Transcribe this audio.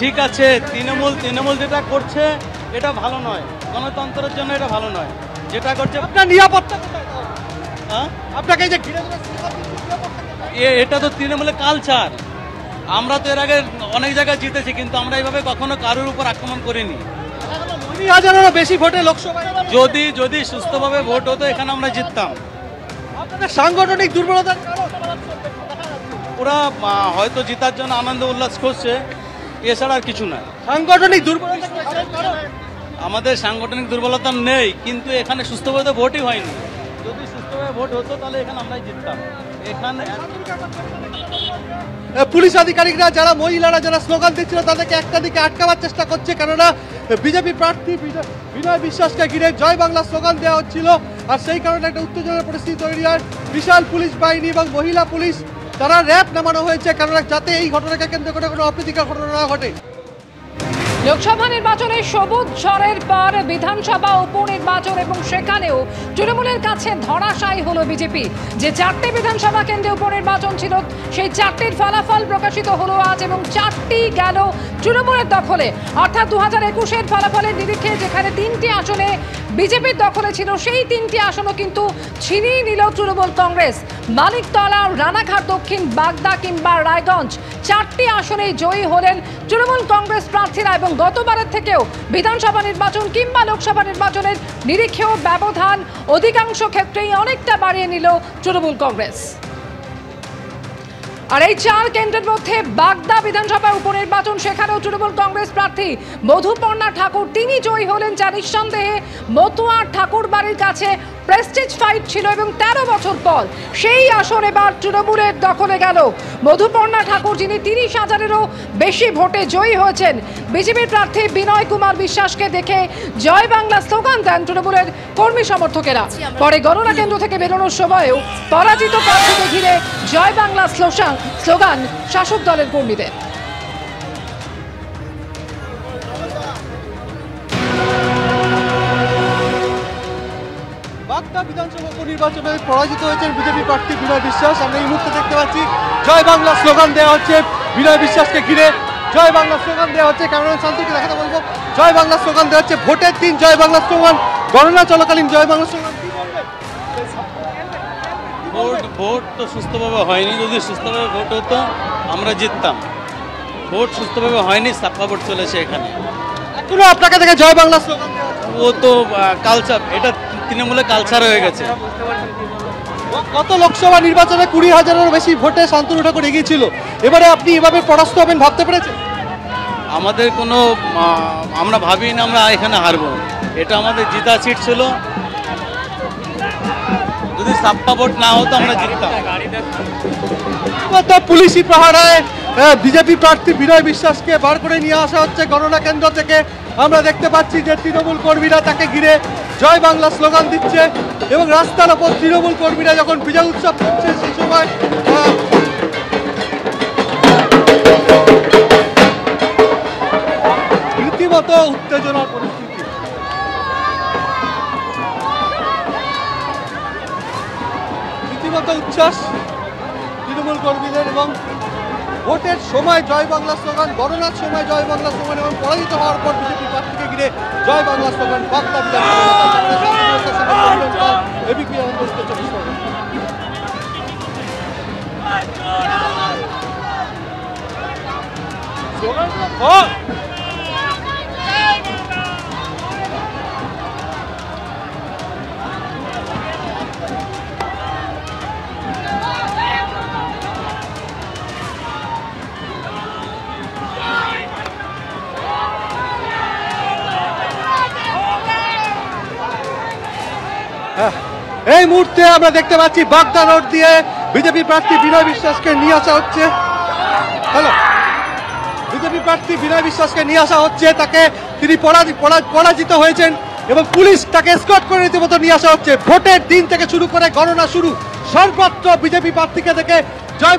ঠিক আছে, তৃণমূল যেটা করছে এটা ভালো নয়, গণতন্ত্রের জন্য এটা ভালো নয় যেটা করছে। আপনার নিরাপত্তা কোথায়? হ্যাঁ, আপনাকে যে ঘিরে এটা তো তৃণমূলের কালচার। আমরা তো এর আগে অনেক জায়গায় জিতেছি, কিন্তু আমরা এইভাবে কখনো কারোর উপর আক্রমণ করিনি। 20,000-এরও বেশি ভোটে লোকসভায় যদি সুস্থভাবে ভোট হতো এখানে আমরা জিততাম। আপনাদের সাংগঠনিক দুর্বলতার কারণ ওরা হয়তো জিতার জন্য আনন্দ উল্লাস করছে, এছাড়া আর কিছু না। সাংগঠনিক দুর্বলতা কারণ আমাদের সাংগঠনিক দুর্বলতা নেই, কিন্তু এখানে সুস্থভাবে ভোটই হয়নি। যদি সুস্থভাবে ভোট হতো তাহলে এখানে আমরাই জিততাম। এখানে পুলিশ আধিকারিকরা মহিলারা যারা স্লোগান দিচ্ছিল তাদেরকে একটা দিকে আটকাবার চেষ্টা করছে, কেননা বিজেপি প্রার্থী বিনয় বিশ্বাসকে ঘিরে জয় বাংলা স্লোগান দেওয়া হচ্ছিল। আর সেই কারণে একটা উত্তেজনার পরিস্থিতি তৈরি হয়। বিশাল পুলিশ বাহিনী এবং মহিলা পুলিশ তারা র্যাব নামানো হয়েছে, কেননা যাতে এই ঘটনাকে কেন্দ্র করে কোনো অপ্রীতিকর ঘটনা না ঘটে। লোকসভা নির্বাচনে সবুজ ঝড়ের পর বিধানসভা উপনির্বাচন এবং সেখানেও তৃণমূলের কাছে ধরাশায়ী হলো বিজেপি। যে 4টে বিধানসভা কেন্দ্রে উপনির্বাচন ছিল সেই 4টির ফলাফল প্রকাশিত হলো আজ এবং 4টি গেল তৃণমূলের দখলে। অর্থাৎ 2021-এর ফলাফলের নিরিখে যেখানে 3টি আসনে বিজেপির দখলে ছিল সেই 3টি আসনও কিন্তু ছিনিয়ে নিল তৃণমূল কংগ্রেস। মানিকতলা, রানাঘাট দক্ষিণ, বাগদা কিংবা রায়গঞ্জ 4টি আসনেই জয়ী হলেন তৃণমূল কংগ্রেস প্রার্থীরা এবং গতবারের থেকেও বিধানসভা নির্বাচন কিংবা লোকসভা নির্বাচনের নিরিখেও ব্যবধান অধিকাংশ ক্ষেত্রেই অনেকটা বাড়িয়ে নিল তৃণমূল কংগ্রেস। আর এই 4 কেন্দ্রের মধ্যে বাগদা বিধানসভা উপনির্বাচন, সেখানেও তৃণমূল কংগ্রেস প্রার্থী মধুপর্ণা ঠাকুর তিনি জয়ী হলেন, যা নিঃসন্দেহে মতুয়া ঠাকুর বাড়ির কাছে প্রেস্টিজ ফাইট ছিল এবং 13 বছর পর সেই আসন এবার তৃণমূলের দখলে গেল। মধুপর্ণা ঠাকুর যিনি 30,000-এরও বেশি ভোটে জয়ী হয়েছেন। বিজেপির প্রার্থী বিনয় কুমার বিশ্বাসকে দেখে জয় বাংলা স্লোগান দেন তৃণমূলের কর্মী সমর্থকেরা। পরে গণনা কেন্দ্র থেকে বেরোনোর সময়ও পরাজিত প্রার্থীকে ঘিরে জয় বাংলা স্লোগান শাসক দলের কর্মীদের। বাগদা বিধানসভা উপনির্বাচনে পরাজিত হয়েছেন বিজেপি প্রার্থী বিনয় বিশ্বাস। আমরা এই মুহূর্তে দেখতে পাচ্ছি জয় বাংলা স্লোগান দেওয়া হচ্ছে বিনয় বিশ্বাসকে ঘিরে। জয় বাংলা স্লোগান দেওয়া হচ্ছে, ক্যামেরাম্যান শান্তকে দেখাতে বলবো। জয় বাংলা স্লোগান দেওয়া হচ্ছে, ভোটের দিন জয় বাংলা স্লোগান, গণনা চলাকালীন জয় বাংলা স্লোগান। ভোট তো সুস্থভাবে হয়নি, যদি সুস্থভাবে ভোট হতো আমরা জিততাম। ভোট সুস্থভাবে হয়নি, সাপ্পা ভোট চলেছে এখানে। এখনো আপনাকে দেখে জয় বাংলা স্লোগান ও তো কালচার, এটা তৃণমূলের কালচার হয়ে গেছে। গত লোকসভা নির্বাচনে 20,000-এরও বেশি ভোটে শান্তনু ঠাকুর এগিয়েছিল, এবারে আপনি এভাবে পরাস্ত হবেন ভাবতে পেরেছেন? আমাদের কোনো আমরা ভাবি না আমরা এখানে হারবো, এটা আমাদের জিতা সিট ছিল। যদি সাপ্পা ভোট না হতো আমরা জিততাম। পুলিশি পাহারায় বিজেপি প্রার্থী বিনয় বিশ্বাসকে বার করে নিয়ে আসা হচ্ছে গণনা কেন্দ্র থেকে। আমরা দেখতে পাচ্ছি যে তৃণমূল কর্মীরা তাকে ঘিরে জয় বাংলা স্লোগান দিচ্ছে এবং রাস্তার ওপর তৃণমূল কর্মীরা যখন বিজয় উৎসব করছে সেই সময় রীতিমতো উত্তেজনার পরিস্থিতি। রীতিমতো উচ্ছ্বাস তৃণমূল কর্মীদের এবং ভোটের সময় জয় বাংলা স্লোগান, গণনার সময় জয় বাংলা স্লোগান এবং পরাজিত হওয়ার পর বিজেপি প্রার্থীকে ঘিরে জয় বাংলা স্লোগান। বাগদা এবিপি আনন্দ 24 ঘন্টা। এই মুহূর্তে আমরা দেখতে পাচ্ছি বাগদা রোড দিয়ে বিজেপি প্রার্থী বিনয় বিশ্বাসকে নিয়ে আসা হচ্ছে। বিজেপি প্রার্থী বিনয় বিশ্বাসকে নিয়ে আসা হচ্ছে, তাকে তিনি পরাজিত হয়েছেন এবং পুলিশ তাকে এসকর্ট করে রীতিমতো নিয়ে আসা হচ্ছে। ভোটের দিন থেকে শুরু করে গণনা শুরু, সর্বত্র বিজেপি প্রার্থীকে দেখে জয়